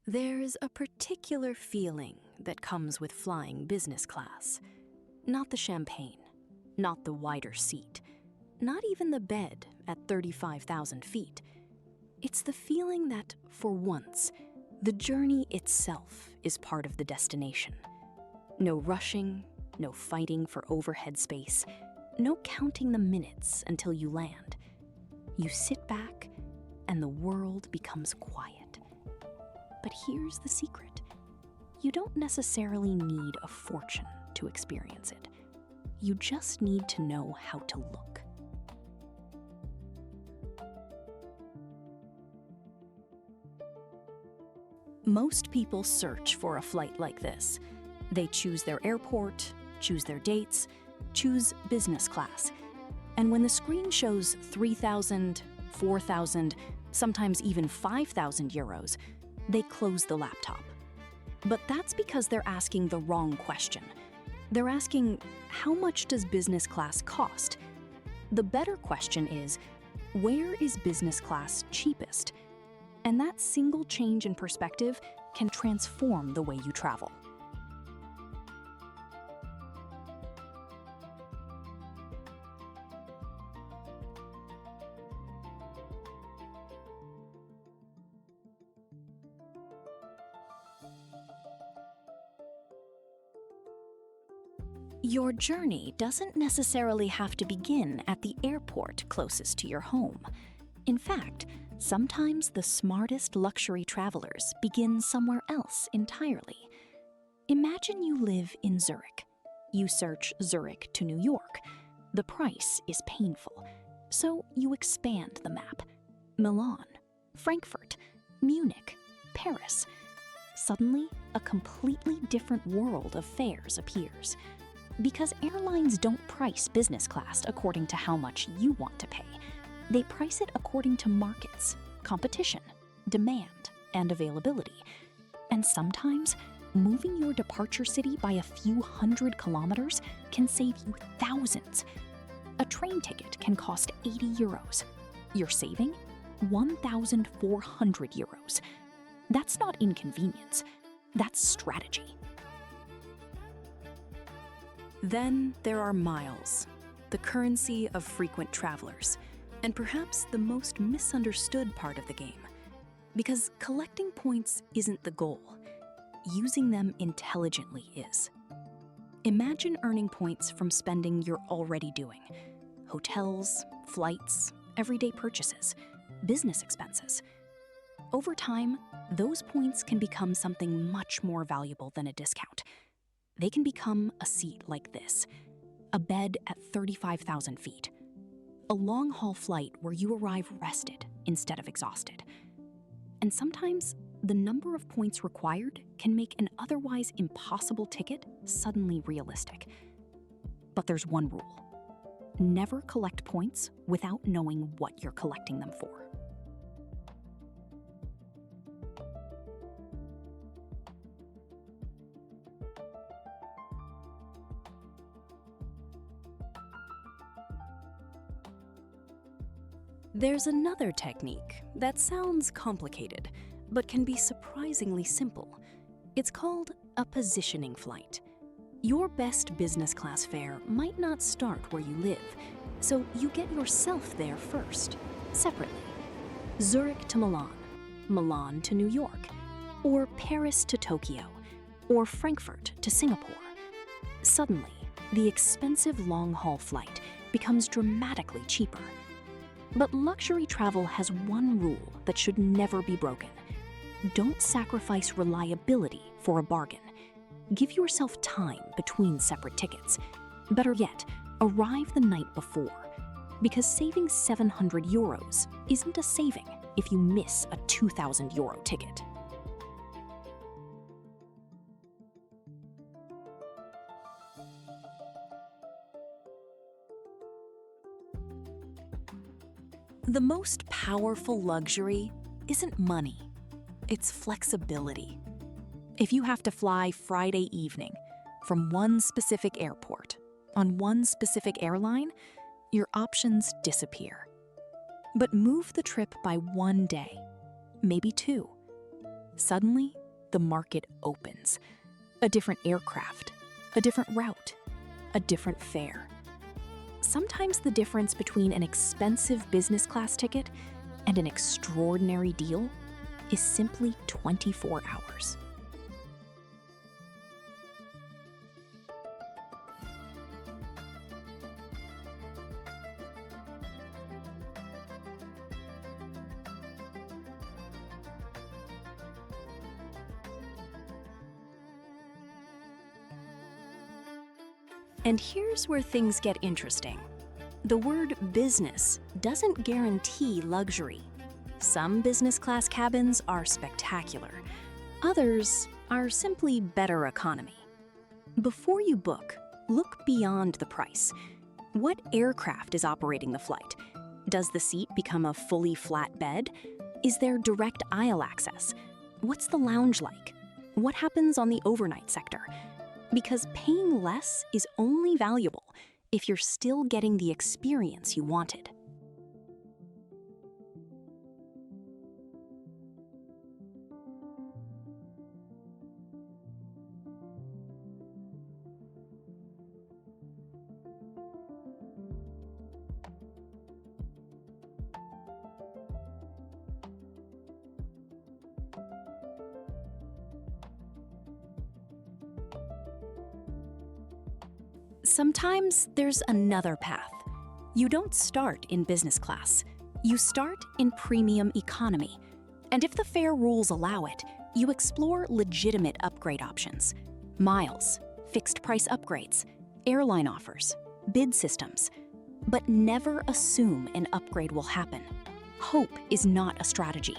There's a particular feeling that comes with flying business class. Not the champagne, not the wider seat, not even the bed at 35,000 feet. It's the feeling that, for once, the journey itself is part of the destination. No rushing, no fighting for overhead space, no counting the minutes until you land. You sit back, and the world becomes quiet. But here's the secret. You don't necessarily need a fortune to experience it. You just need to know how to look. Most people search for a flight like this. They choose their airport, choose their dates, choose business class. And when the screen shows 3,000, 4,000, sometimes even 5,000 euros, they close the laptop. But that's because they're asking the wrong question. They're asking, how much does business class cost? The better question is, where is business class cheapest? And that single change in perspective can transform the way you travel. Your journey doesn't necessarily have to begin at the airport closest to your home. In fact, sometimes the smartest luxury travelers begin somewhere else entirely. Imagine you live in Zurich. You search Zurich to New York. The price is painful, so you expand the map. Milan, Frankfurt, Munich, Paris. Suddenly, a completely different world of fares appears. Because airlines don't price business class according to how much you want to pay. They price it according to markets, competition, demand, and availability. And sometimes, moving your departure city by a few hundred kilometers can save you thousands. A train ticket can cost 80 euros. You're saving 1,400 euros. That's not inconvenience. That's strategy. Then there are miles, the currency of frequent travelers, and perhaps the most misunderstood part of the game. Because collecting points isn't the goal. Using them intelligently is. Imagine earning points from spending you're already doing. Hotels, flights, everyday purchases, business expenses. Over time, those points can become something much more valuable than a discount. They can become a seat like this, a bed at 35,000 feet, a long-haul flight where you arrive rested instead of exhausted. And sometimes, the number of points required can make an otherwise impossible ticket suddenly realistic. But there's one rule. Never collect points without knowing what you're collecting them for. There's another technique that sounds complicated, but can be surprisingly simple. It's called a positioning flight. Your best business class fare might not start where you live, so you get yourself there first, separately. Zurich to Milan, Milan to New York, or Paris to Tokyo, or Frankfurt to Singapore. Suddenly, the expensive long-haul flight becomes dramatically cheaper. But luxury travel has one rule that should never be broken. Don't sacrifice reliability for a bargain. Give yourself time between separate tickets. Better yet, arrive the night before. Because saving 700 euros isn't a saving if you miss a 2,000 euro ticket. The most powerful luxury isn't money, it's flexibility. If you have to fly Friday evening from one specific airport on one specific airline, your options disappear. But move the trip by one day, maybe two. Suddenly, the market opens. A different aircraft, a different route, a different fare. Sometimes the difference between an expensive business class ticket and an extraordinary deal is simply 24 hours. And here's where things get interesting. The word business doesn't guarantee luxury. Some business class cabins are spectacular. Others are simply better economy. Before you book, look beyond the price. What aircraft is operating the flight? Does the seat become a fully flat bed? Is there direct aisle access? What's the lounge like? What happens on the overnight sector? Because paying less is only valuable if you're still getting the experience you wanted. Sometimes there's another path. You don't start in business class. You start in premium economy. And if the fare rules allow it, you explore legitimate upgrade options. Miles, fixed price upgrades, airline offers, bid systems. But never assume an upgrade will happen. Hope is not a strategy.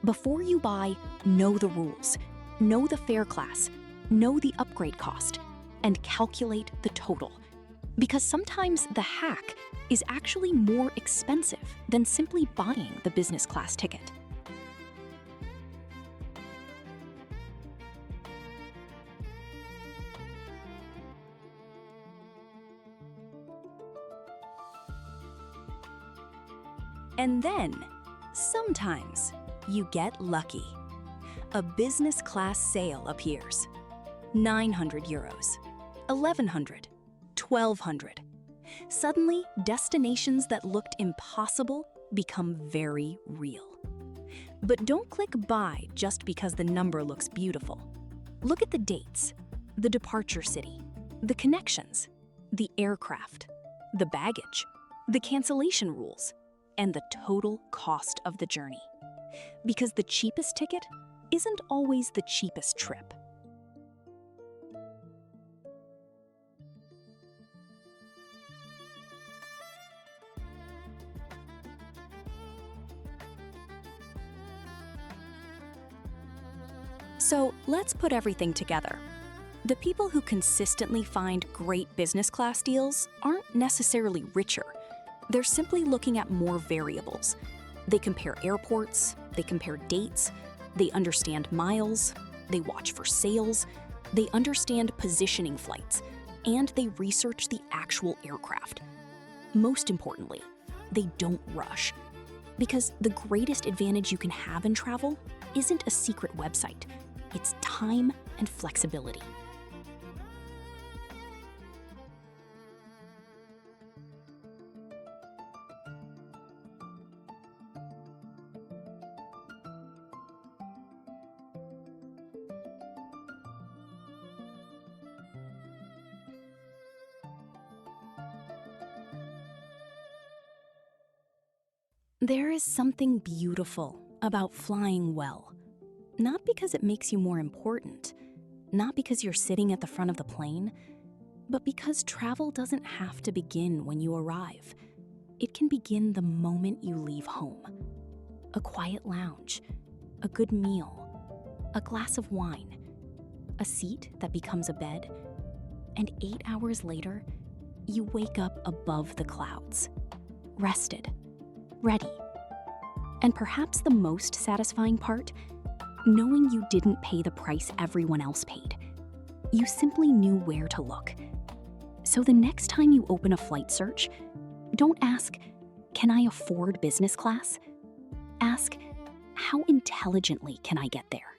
Before you buy, know the rules, know the fare class, know the upgrade cost, and calculate the total. Because sometimes the hack is actually more expensive than simply buying the business class ticket. And then, sometimes, you get lucky. A business class sale appears. 900 euros, 1100, 1200. Suddenly, destinations that looked impossible become very real. But don't click buy just because the number looks beautiful. Look at the dates, the departure city, the connections, the aircraft, the baggage, the cancellation rules, and the total cost of the journey. Because the cheapest ticket isn't always the cheapest trip. So let's put everything together. The people who consistently find great business class deals aren't necessarily richer. They're simply looking at more variables. They compare airports, they compare dates, they understand miles, they watch for sales, they understand positioning flights, and they research the actual aircraft. Most importantly, they don't rush. Because the greatest advantage you can have in travel isn't a secret website. It's time and flexibility. There is something beautiful about flying well. Not because it makes you more important, not because you're sitting at the front of the plane, but because travel doesn't have to begin when you arrive. It can begin the moment you leave home. A quiet lounge, a good meal, a glass of wine, a seat that becomes a bed, and 8 hours later, you wake up above the clouds, rested, ready. And perhaps the most satisfying part, knowing you didn't pay the price everyone else paid. You simply knew where to look. So the next time you open a flight search, don't ask, can I afford business class? Ask, how intelligently can I get there?